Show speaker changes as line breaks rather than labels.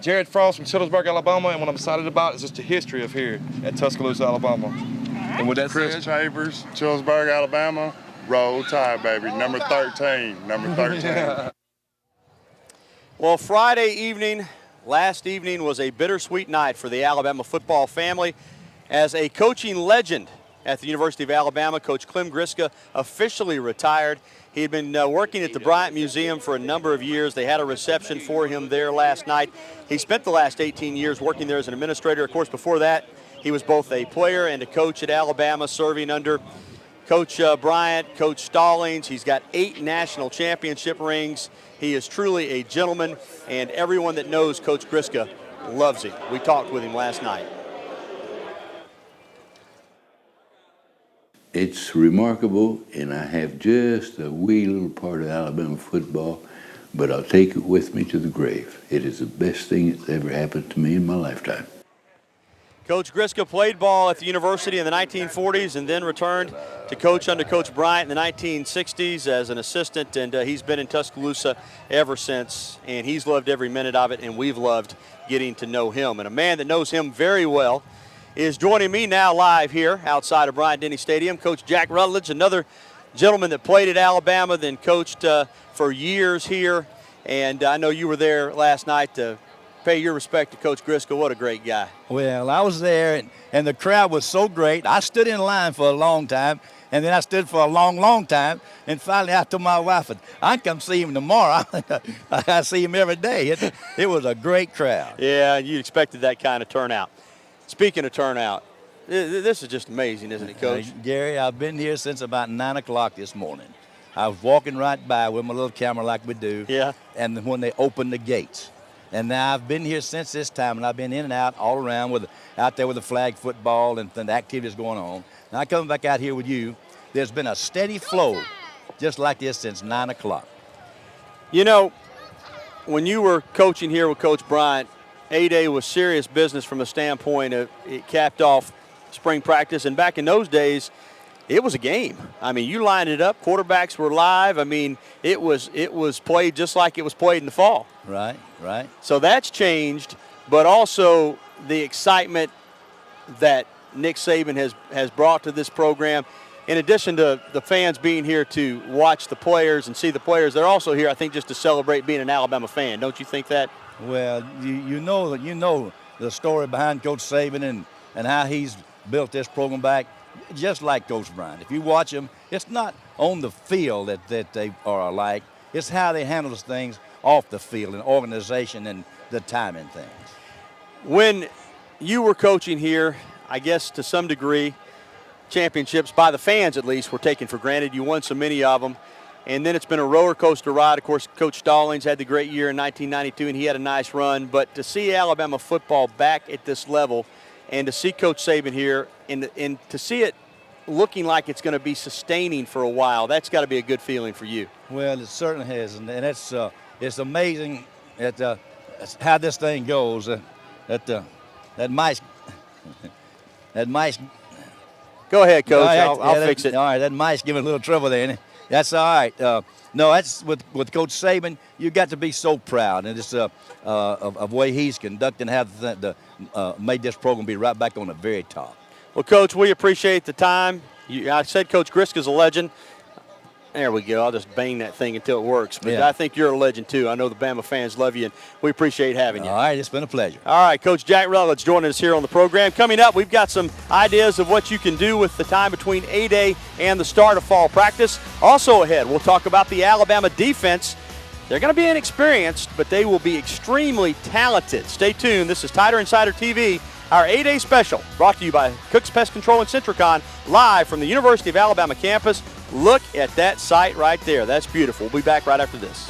Jared Frost from Childersburg, Alabama, and what I'm excited about is just the history of here at Tuscaloosa, Alabama. And with that
Chris Chambers, Childersburg, Alabama, Roll Tide, baby, number 13, number 13.
Well, Friday evening, last evening, was a bittersweet night for the Alabama football family as a coaching legend at the University of Alabama, Coach Clem GRYSKA, officially retired. He had been working at the Bryant Museum for a number of years. They had a reception for him there last night. He spent the last 18 years working there as an administrator. Of course, before that, he was both a player and a coach at Alabama, serving under Coach Bryant, Coach Stallings. He's got 8 national championship rings. He is truly a gentleman, and everyone that knows Coach GRYSKA loves him. We talked with him last night.
It's remarkable, and I have just a wee little part of Alabama football, but I'll take it with me to the grave. It is the best thing that's ever happened to me in my lifetime.
Coach GRYSKA played ball at the university in the 1940s and then returned to coach under Coach Bryant in the 1960s as an assistant, and he's been in Tuscaloosa ever since, and he's loved every minute of it, and we've loved getting to know him. And a man that knows him very well is joining me now live here outside of Bryant-Denny Stadium, Coach Jack Rutledge, another gentleman that played at Alabama, then coached for years here, and I know you were there last night to pay your respect to Coach GRYSKA. What a great guy.
Well, I was there, and the crowd was so great. I stood in line for a long time, and then I stood for a long, long time, and finally I told my wife, I can come see him tomorrow. I see him every day. It was a great crowd.
Yeah, you expected that kind of turnout. Speaking of turnout, this is just amazing, isn't it, Coach?
Gary, I've been here since about 9 o'clock this morning. I was walking right by with my little camera like we do.
Yeah.
And when they opened the gates. And now I've been here since this time, and I've been in and out all around out there with the flag football and the activities going on. Now I come back out here with you. There's been a steady flow just like this since 9 o'clock.
You know, when you were coaching here with Coach Bryant, A-Day was serious business from the standpoint of it capped off spring practice, and back in those days, it was a game. I mean, you lined it up, quarterbacks were live. I mean, it was played just like it was played in the fall.
Right, right.
So that's changed, but also the excitement that Nick Saban has brought to this program. In addition to the fans being here to watch the players and see the players, they're also here, I think, just to celebrate being an Alabama fan. Don't you think that?
Well, you know the story behind Coach Saban and how he's built this program back, just like Coach Bryant. If you watch them, it's not on the field that they are alike. It's how they handle things off the field and organization and the timing things.
When you were coaching here, I guess to some degree, championships, by the fans at least, were taken for granted. You won so many of them. And then it's been a roller coaster ride. Of course, Coach Stallings had the great year in 1992, and he had a nice run. But to see Alabama football back at this level and to see Coach Saban here and to see it looking like it's going to be sustaining for a while, that's got to be a good feeling for you.
Well, it certainly has. And it's amazing how this thing goes. That mice.
Go ahead, Coach. I'll fix it.
All right, that mice giving a little trouble there. That's all right. No, that's with Coach Saban. You got to be so proud, and it's of the way he's conducting, have made this program be right back on the very top.
Well, Coach, we appreciate the time. I said Coach GRYSKA's a legend. There we go. I'll just bang that thing until it works. But yeah. I think you're a legend, too. I know the Bama fans love you, and we appreciate having you.
All right, it's been a pleasure.
All right, Coach Jack Rutledge joining us here on the program. Coming up, we've got some ideas of what you can do with the time between A-Day and the start of fall practice. Also ahead, we'll talk about the Alabama defense. They're going to be inexperienced, but they will be extremely talented. Stay tuned. This is Tiger Insider TV, our A-Day special, brought to you by Cook's Pest Control and Centricon, live from the University of Alabama campus. Look at that site right there. That's beautiful. We'll be back right after this.